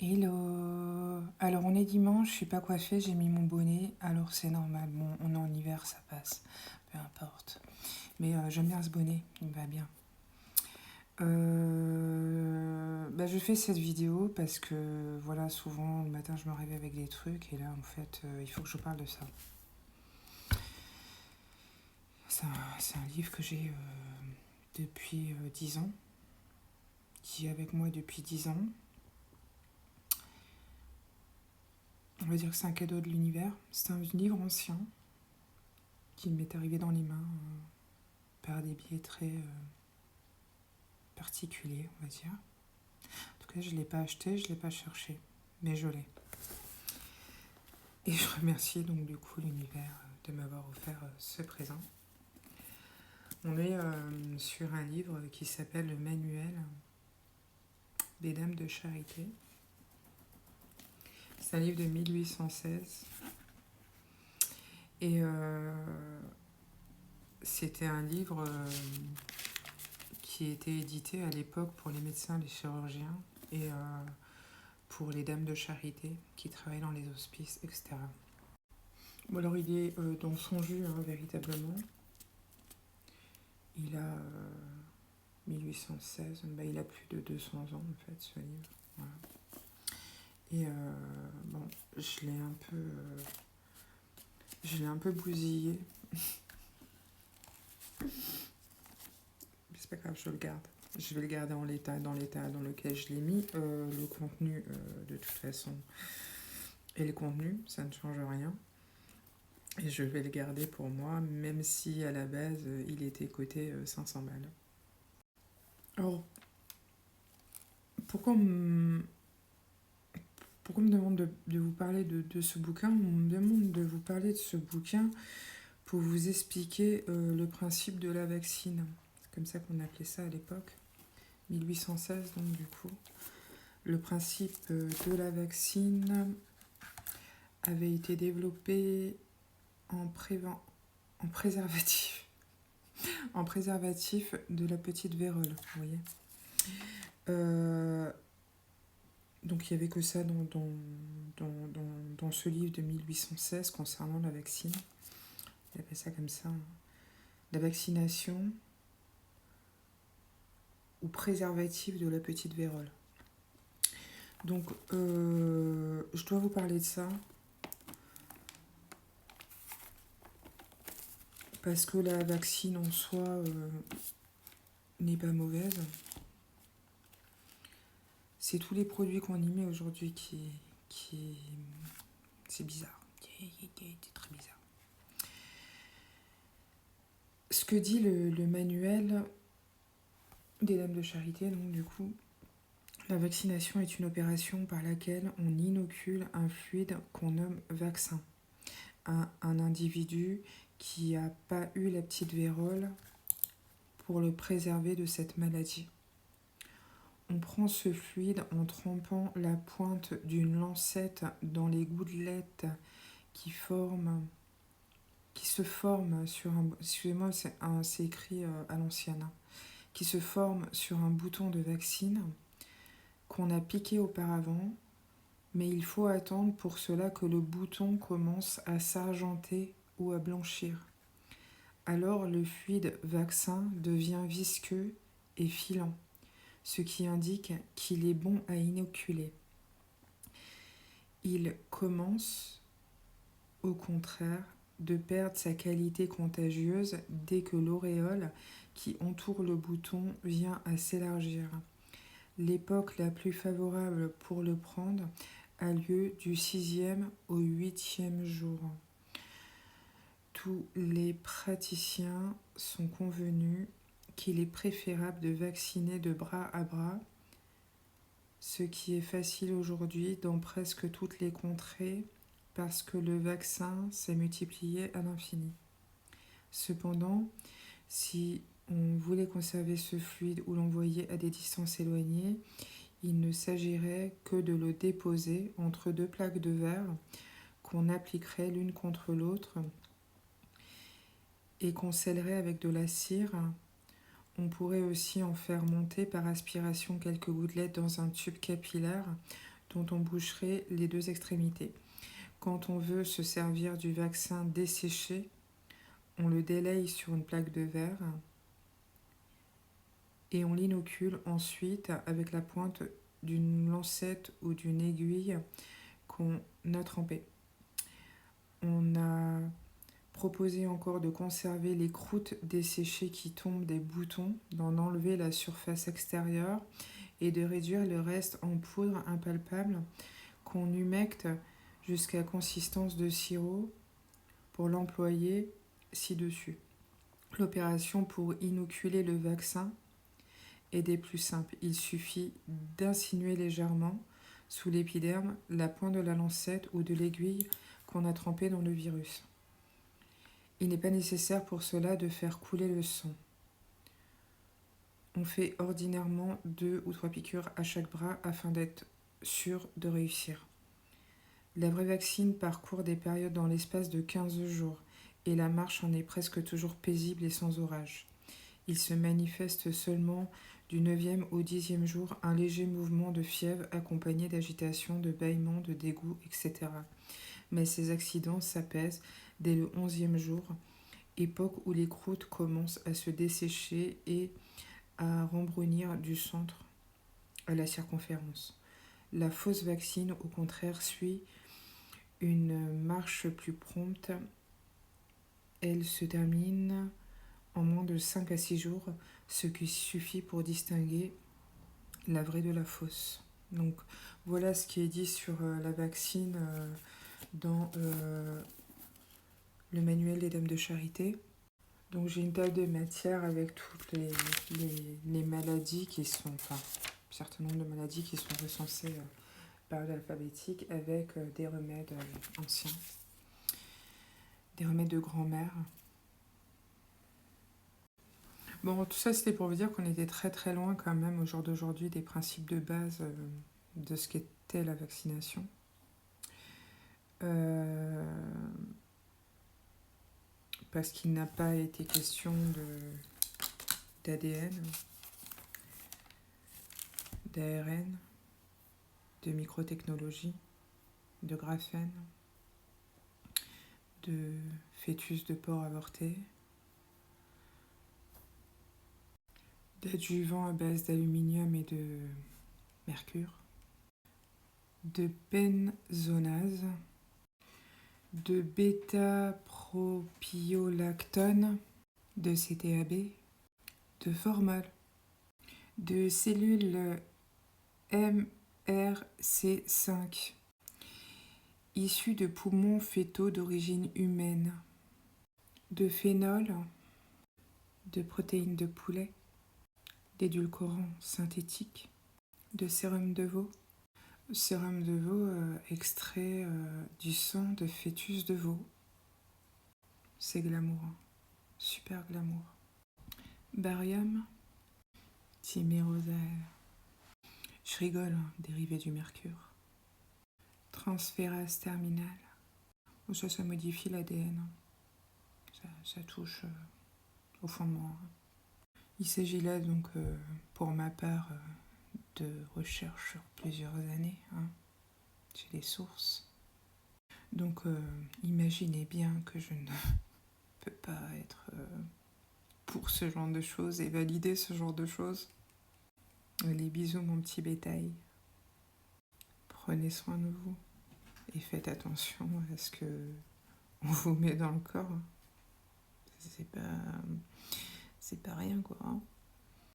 Hello! Alors on est dimanche, je suis pas coiffée, j'ai mis mon bonnet, alors c'est normal. Bon, on est en hiver, ça passe, peu importe. Mais j'aime bien ce bonnet, il me va bien. Je fais cette vidéo parce que voilà, souvent le matin je me réveille avec des trucs et là en fait il faut que je parle de ça. C'est un livre que j'ai depuis 10 ans, qui est avec moi depuis 10 ans. On va dire que c'est un cadeau de l'univers. C'est un livre ancien qui m'est arrivé dans les mains par des biais très particuliers, on va dire. En tout cas, je ne l'ai pas acheté, je ne l'ai pas cherché, mais je l'ai. Et je remercie donc du coup l'univers de m'avoir offert ce présent. On est sur un livre qui s'appelle Le Manuel des Dames de Charité. C'est un livre de 1816. Et c'était un livre qui était édité à l'époque pour les médecins, les chirurgiens et pour les dames de charité qui travaillent dans les hospices, etc. Bon, alors il est dans son jus, véritablement. Il a 1816, il a plus de 200 ans en fait, ce livre. Voilà. Et bon, je l'ai un peu bousillé. C'est pas grave, je le garde. Je vais le garder dans l'état dans lequel je l'ai mis. Le contenu, de toute façon, est le contenu, ça ne change rien. Et je vais le garder pour moi, même si à la base, il était coté 500 balles. Alors, pourquoi pourquoi on me demande de vous parler de ce bouquin? On me demande de vous parler de ce bouquin pour vous expliquer le principe de la vaccine. C'est comme ça qu'on appelait ça à l'époque, 1816 donc du coup. Le principe de la vaccine avait été développé en préservatif. En préservatif de la petite vérole, vous voyez. Donc il n'y avait que ça dans ce livre de 1816 concernant la vaccine. Il appelle ça comme ça. La vaccination ou préservatif de la petite vérole. Donc je dois vous parler de ça parce que la vaccine en soi n'est pas mauvaise. C'est tous les produits qu'on y met aujourd'hui qui c'est bizarre. C'est très bizarre. Ce que dit le manuel des dames de charité, donc du coup, la vaccination est une opération par laquelle on inocule un fluide qu'on nomme vaccin à un individu qui n'a pas eu la petite vérole pour le préserver de cette maladie. On prend ce fluide en trempant la pointe d'une lancette dans les gouttelettes qui se forment sur un... Excusez-moi, c'est écrit à l'ancienne. Qui se forment sur un bouton de vaccine qu'on a piqué auparavant, mais il faut attendre pour cela que le bouton commence à s'argenter ou à blanchir. Alors le fluide vaccin devient visqueux et filant, ce qui indique qu'il est bon à inoculer. Il commence, au contraire, de perdre sa qualité contagieuse dès que l'auréole qui entoure le bouton vient à s'élargir. L'époque la plus favorable pour le prendre a lieu du 6e au 8e jour. Tous les praticiens sont convenus qu'il est préférable de vacciner de bras à bras, ce qui est facile aujourd'hui dans presque toutes les contrées parce que le vaccin s'est multiplié à l'infini. Cependant, si on voulait conserver ce fluide ou l'envoyer à des distances éloignées, il ne s'agirait que de le déposer entre deux plaques de verre qu'on appliquerait l'une contre l'autre et qu'on scellerait avec de la cire. On pourrait aussi en faire monter par aspiration quelques gouttelettes dans un tube capillaire, dont on boucherait les 2 extrémités. Quand on veut se servir du vaccin desséché, on le délaye sur une plaque de verre et on l'inocule ensuite avec la pointe d'une lancette ou d'une aiguille qu'on a trempée. On a proposé encore de conserver les croûtes desséchées qui tombent des boutons, d'en enlever la surface extérieure et de réduire le reste en poudre impalpable qu'on humecte jusqu'à consistance de sirop pour l'employer ci-dessus. L'opération pour inoculer le vaccin est des plus simples. Il suffit d'insinuer légèrement sous l'épiderme la pointe de la lancette ou de l'aiguille qu'on a trempée dans le virus. Il n'est pas nécessaire pour cela de faire couler le sang. On fait ordinairement 2 ou 3 piqûres à chaque bras afin d'être sûr de réussir. La vraie vaccine parcourt des périodes dans l'espace de 15 jours et la marche en est presque toujours paisible et sans orage. Il se manifeste seulement du 9e au 10e jour un léger mouvement de fièvre accompagné d'agitation, de bâillements, de dégoût, etc. Mais ces accidents s'apaisent dès le 11e jour, époque où les croûtes commencent à se dessécher et à rembrunir du centre à la circonférence. La fausse vaccine, au contraire, suit une marche plus prompte. Elle se termine en moins de 5 à 6 jours, ce qui suffit pour distinguer la vraie de la fausse. Donc voilà ce qui est dit sur la vaccine dans le manuel des Dames de Charité. Donc j'ai une table de matière avec toutes les maladies qui sont, enfin, un certain nombre de maladies qui sont recensées par ordre alphabétique avec des remèdes anciens, des remèdes de grand-mère. Bon, tout ça c'était pour vous dire qu'on était très très loin quand même au jour d'aujourd'hui des principes de base de ce qu'était la vaccination. Parce qu'il n'a pas été question d'ADN, d'ARN, de microtechnologie, de graphène, de fœtus de porc avorté, d'adjuvants à base d'aluminium et de mercure, de benzonase, de bêta-propiolactone, de CTAB, de formol, de cellules MRC5, issues de poumons fœtaux d'origine humaine, de phénol, de protéines de poulet, d'édulcorants synthétiques, de sérum de veau, extrait du sang de fœtus de veau. C'est glamour, hein. Super glamour. Barium, thymérosal. Je rigole, hein, dérivé du mercure. Transférase terminale. Ça modifie l'ADN. Ça touche au fond de moi. Il s'agit là donc, pour ma part, de recherche sur plusieurs années. Hein. J'ai des sources. Donc, imaginez bien que je ne peux pas être pour ce genre de choses et valider ce genre de choses. Les bisous, mon petit bétail. Prenez soin de vous et faites attention à ce que on vous met dans le corps. C'est pas rien, quoi. Hein.